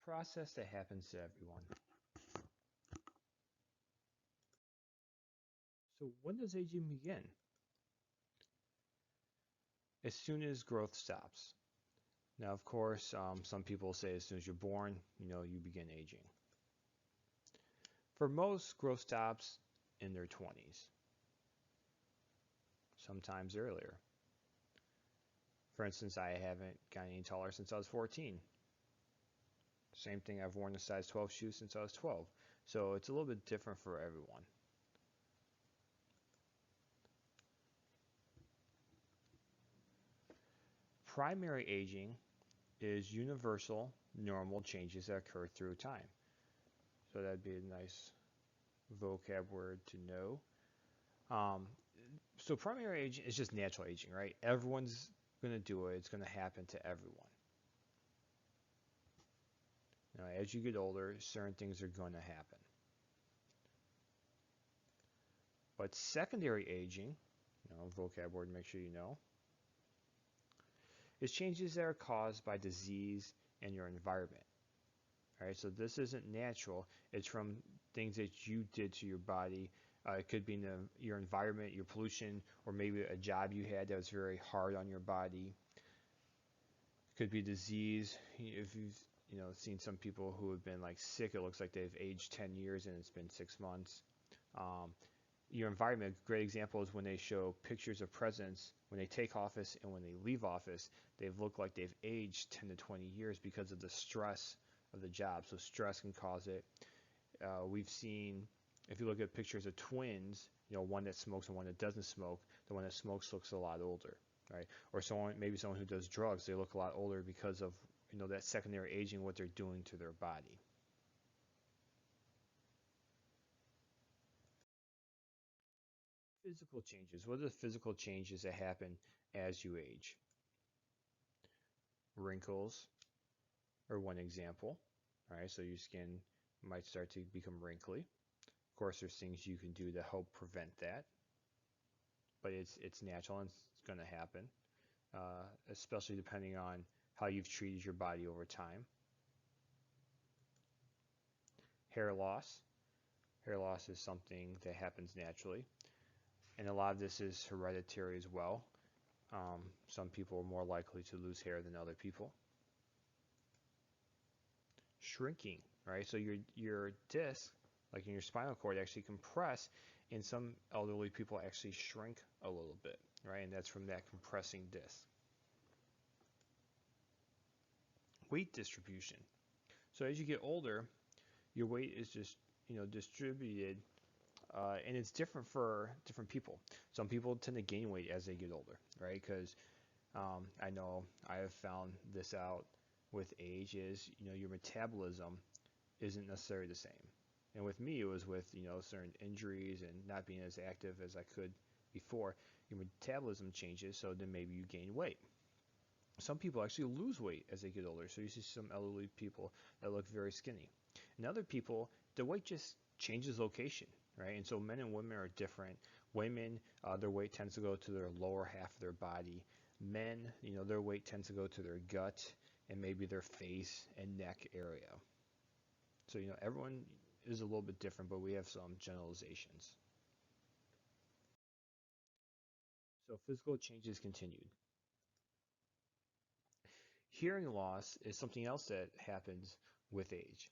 process that happens to everyone. So when does aging begin? As soon as growth stops. Now, of course, some people say as soon as you're born, you begin aging. For most, growth stops in their 20s, sometimes earlier. For instance, I haven't gotten any taller since I was 14. Same thing, I've worn a size 12 shoe since I was 12. So it's a little bit different for everyone. Primary aging is universal, normal changes that occur through time. So that'd be a nice vocab word to know. So primary aging is just natural aging, right? Everyone's going to do it. It's going to happen to everyone. As you get older, certain things are going to happen. But secondary aging, vocab word, make sure you know, is changes that are caused by disease and your environment. All right, so this isn't natural. It's from things that you did to your body. It could be in your environment, your pollution, or maybe a job you had that was very hard on your body. It could be disease. If you've seen some people who have been like sick, it looks like they've aged 10 years and it's been 6 months. Your environment, a great example is when they show pictures of presidents when they take office and when they leave office, they've looked like they've aged 10 to 20 years because of the stress of the job. So stress can cause it. We've seen, if you look at pictures of twins, one that smokes and one that doesn't smoke, the one that smokes looks a lot older, right? Or maybe someone who does drugs, they look a lot older because of that secondary aging, what they're doing to their body. Physical changes. What are the physical changes that happen as you age? Wrinkles are one example. All right, so your skin might start to become wrinkly. Of course, there's things you can do to help prevent that, but it's natural and it's going to happen, especially depending on how you've treated your body over time. Hair loss. Hair loss is something that happens naturally, and a lot of this is hereditary as well. Some people are more likely to lose hair than other people. Shrinking, right? So your disc, like in your spinal cord, actually compress, and some elderly people actually shrink a little bit, right? And that's from that compressing disc. Weight distribution. So as you get older, your weight is just distributed, and it's different for different people. Some people tend to gain weight as they get older, right? Because I know I have found this out with age is your metabolism isn't necessarily the same. And with me, it was with certain injuries and not being as active as I could before. Your metabolism changes, so then maybe you gain weight. Some people actually lose weight as they get older. So you see some elderly people that look very skinny. And other people, the weight just changes location, right? And so men and women are different. Women, their weight tends to go to their lower half of their body. Men, their weight tends to go to their gut and maybe their face and neck area. So, everyone is a little bit different, but we have some generalizations. So physical changes continued. Hearing loss is something else that happens with age.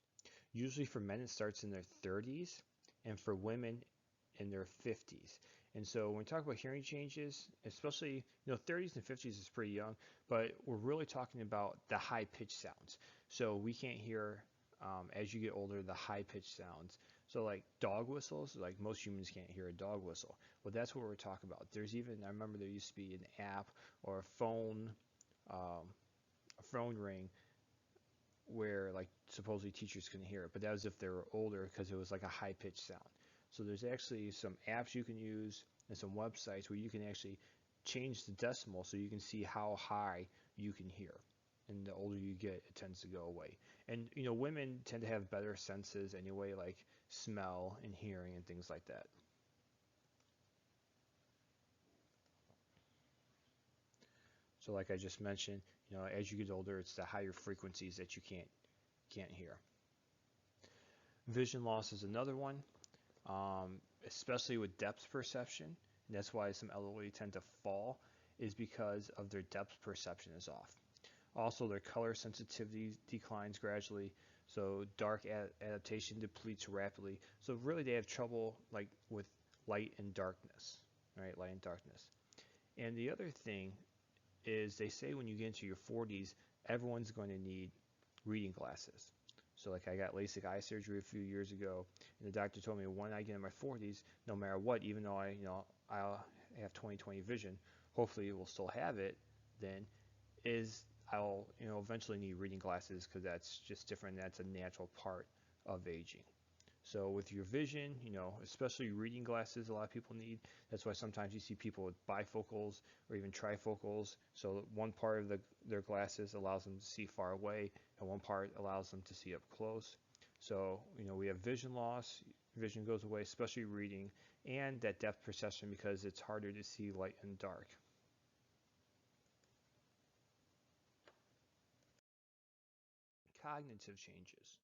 Usually for men, it starts in their 30s, and for women in their 50s. And so when we talk about hearing changes, especially 30s and 50s is pretty young, but we're really talking about the high pitched sounds. So we can't hear as you get older the high pitched sounds. So like dog whistles, like most humans can't hear a dog whistle. Well, that's what we're talking about. There's even, I remember there used to be an app or a phone ring where like supposedly teachers couldn't hear it, but that was if they were older because it was like a high pitched sound. So there's actually some apps you can use and some websites where you can actually change the decimal so you can see how high you can hear. And the older you get, it tends to go away. And women tend to have better senses anyway, like smell and hearing and things like that. So like I just mentioned, as you get older, it's the higher frequencies that you can't can't hear. Vision loss is another one, especially with depth perception. And that's why some elderly tend to fall, is because of their depth perception is off. Also, their color sensitivity declines gradually, so dark adaptation depletes rapidly. So really, they have trouble like with light and darkness, right? Light and darkness. And the other thing is they say when you get into your 40s, everyone's going to need reading glasses. So like I got LASIK eye surgery a few years ago, and the doctor told me when I get in my 40s, no matter what, even though I'll have 20/20 vision, hopefully we'll still have it, then is I'll eventually need reading glasses because that's just different. That's a natural part of aging. So with your vision, especially reading glasses, a lot of people need. That's why sometimes you see people with bifocals or even trifocals. So one part of their glasses allows them to see far away, and one part allows them to see up close. So we have vision loss. Vision goes away, especially reading, and that depth perception because it's harder to see light and dark. Cognitive changes.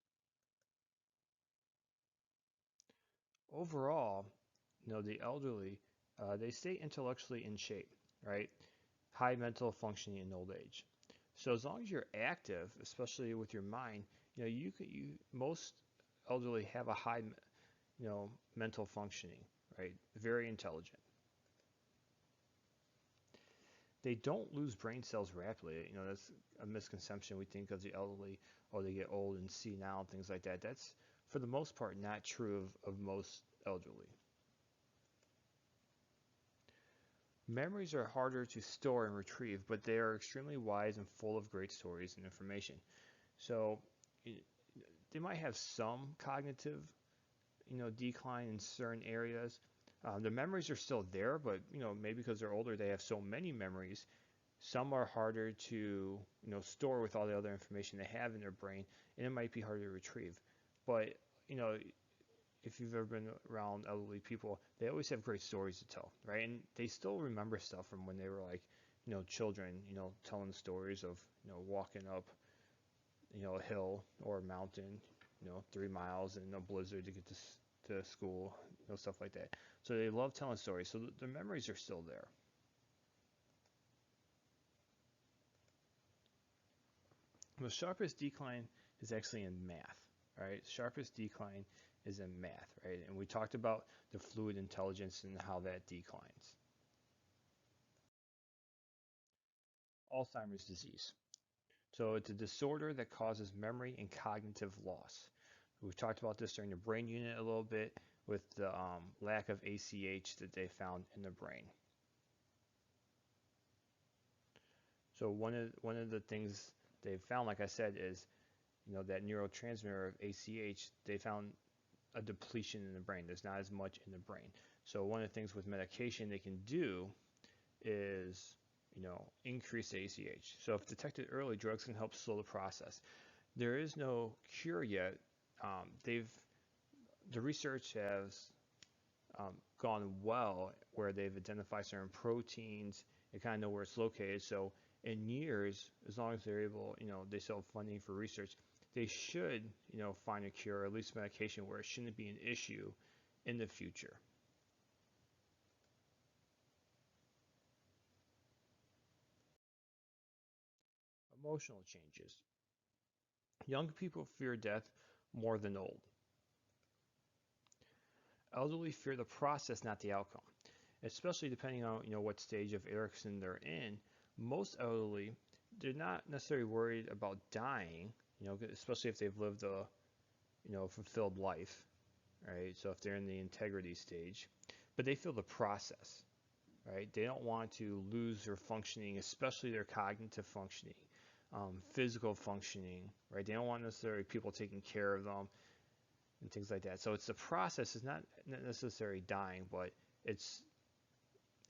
Overall, the elderly, they stay intellectually in shape, right? High mental functioning in old age. So as long as you're active, especially with your mind, most elderly have a high, mental functioning, right? Very intelligent. They don't lose brain cells rapidly. That's a misconception. We think of the elderly, or they get old and senile and things like that. That's, for the most part, not true of most elderly. Memories are harder to store and retrieve, but they are extremely wise and full of great stories and information. So they might have some cognitive, decline in certain areas. The memories are still there, but maybe because they're older, they have so many memories. Some are harder to store with all the other information they have in their brain, and it might be harder to retrieve. But if you've ever been around elderly people, they always have great stories to tell, right? And they still remember stuff from when they were like, children, telling stories of, walking up, a hill or a mountain, 3 miles in a blizzard to get to school, stuff like that. So they love telling stories. So the memories are still there. The sharpest decline is actually in math, right? Sharpest decline is in math, right? And we talked about the fluid intelligence and how that declines. Alzheimer's disease. So it's a disorder that causes memory and cognitive loss. We've talked about this during the brain unit a little bit with the lack of ACH that they found in the brain. So one of the things they've found, like I said, is that neurotransmitter of ACH. They found a depletion in the brain. There's not as much in the brain. So one of the things with medication they can do is increase ACH. So if detected early, drugs can help slow the process. There is no cure yet. The research has gone well where they've identified certain proteins and kind of know where it's located. So in years, as long as they're able, they still have funding for research, they should, find a cure, or at least medication where it shouldn't be an issue in the future. Emotional changes. Young people fear death more than old. Elderly fear the process, not the outcome, especially depending on what stage of Erickson they're in. Most elderly, they're not necessarily worried about dying, especially if they've lived a fulfilled life, right? So if they're in the integrity stage, but they feel the process, right? They don't want to lose their functioning, especially their cognitive functioning, physical functioning, right? They don't want necessarily people taking care of them and things like that. So it's the process is not necessarily dying, but it's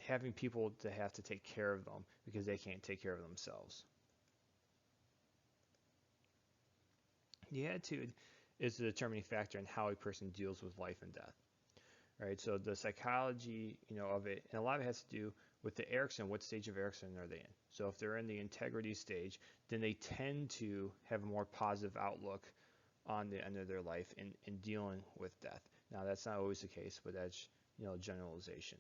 having people to have to take care of them because they can't take care of themselves. The attitude is the determining factor in how a person deals with life and death, right? So the psychology, of it, and a lot of it has to do with the Erickson. What stage of Erickson are they in? So if they're in the integrity stage, then they tend to have a more positive outlook on the end of their life in dealing with death. Now, that's not always the case, but that's, generalization.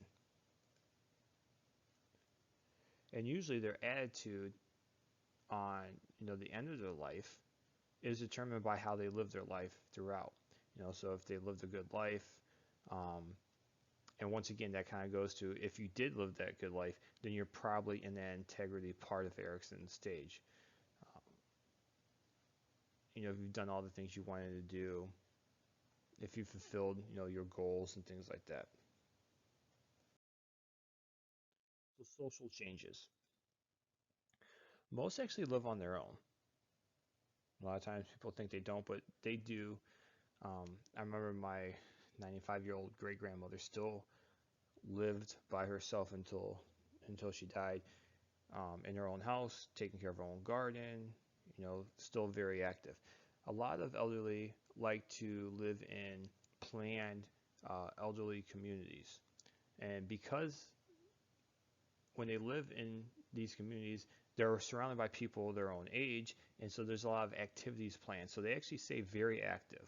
And usually their attitude on, the end of their life is determined by how they live their life throughout. So if they lived a good life, um, and once again, that kind of goes to, if you did live that good life, then you're probably in that integrity part of Erikson's stage. If you've done all the things you wanted to do, if you fulfilled, your goals and things like that. So social changes. Most actually live on their own. A lot of times people think they don't, but they do. I remember my 95-year-old great grandmother still lived by herself until she died, in her own house, taking care of her own garden, still very active. A lot of elderly like to live in planned elderly communities. And because when they live in these communities, they're surrounded by people their own age, and so there's a lot of activities planned. So they actually stay very active.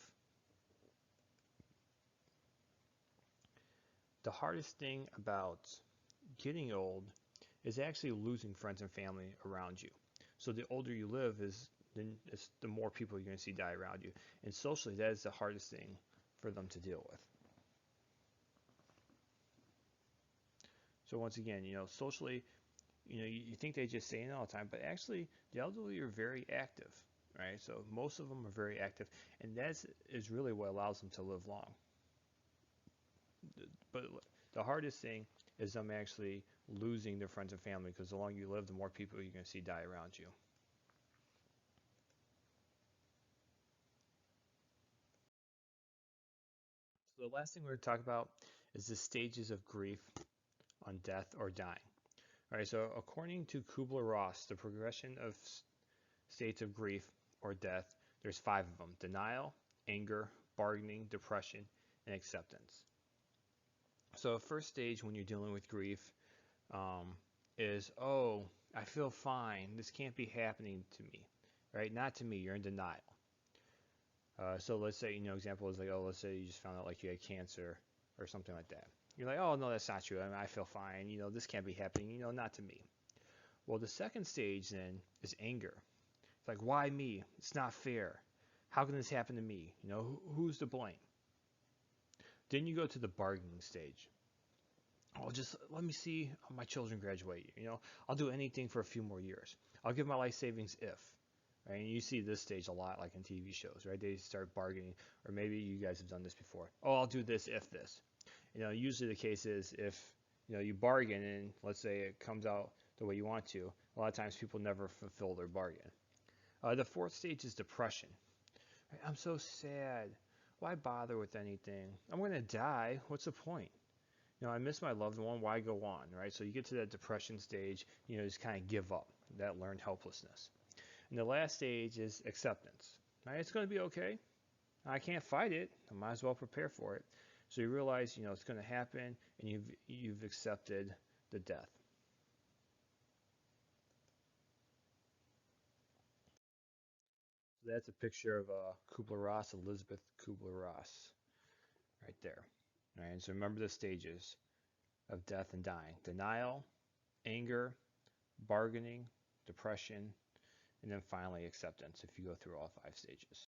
The hardest thing about getting old is actually losing friends and family around you. So the older you live is the more people you're going to see die around you. And socially, that is the hardest thing for them to deal with. So once again, socially, you think they just say it all the time, but actually the elderly are very active, right? So most of them are very active, and that is really what allows them to live long. But the hardest thing is them actually losing their friends and family, because the longer you live, the more people you're going to see die around you. So the last thing we're going to talk about is the stages of grief on death or dying. All right, so according to Kubler-Ross, the progression of states of grief or death, there's 5 of them: denial, anger, bargaining, depression, and acceptance. So first stage when you're dealing with grief is, oh, I feel fine. This can't be happening to me, right? Not to me. You're in denial. So let's say, example is like, oh, let's say you just found out like you had cancer or something like that. You're like, oh, no, that's not true. I mean, I feel fine. This can't be happening. Not to me. Well, the second stage then is anger. It's like, why me? It's not fair. How can this happen to me? Who's to blame? Then you go to the bargaining stage. Oh, just let me see my children graduate. I'll do anything for a few more years. I'll give my life savings if. Right? And you see this stage a lot, like in TV shows, right? They start bargaining, or maybe you guys have done this before. Oh, I'll do this if this. Usually the case is if you bargain and let's say it comes out the way you want to. A lot of times people never fulfill their bargain. The fourth stage is depression. Right? I'm so sad. Why bother with anything? I'm going to die. What's the point? I miss my loved one. Why go on, right? So you get to that depression stage, just kind of give up, that learned helplessness. And the last stage is acceptance. Right? It's going to be okay. I can't fight it. I might as well prepare for it. So you realize, it's going to happen, and you've accepted the death. So that's a picture of Kubler-Ross, Elizabeth Kubler-Ross, right there. Right? And so remember the stages of death and dying: denial, anger, bargaining, depression, and then finally acceptance if you go through all 5 stages.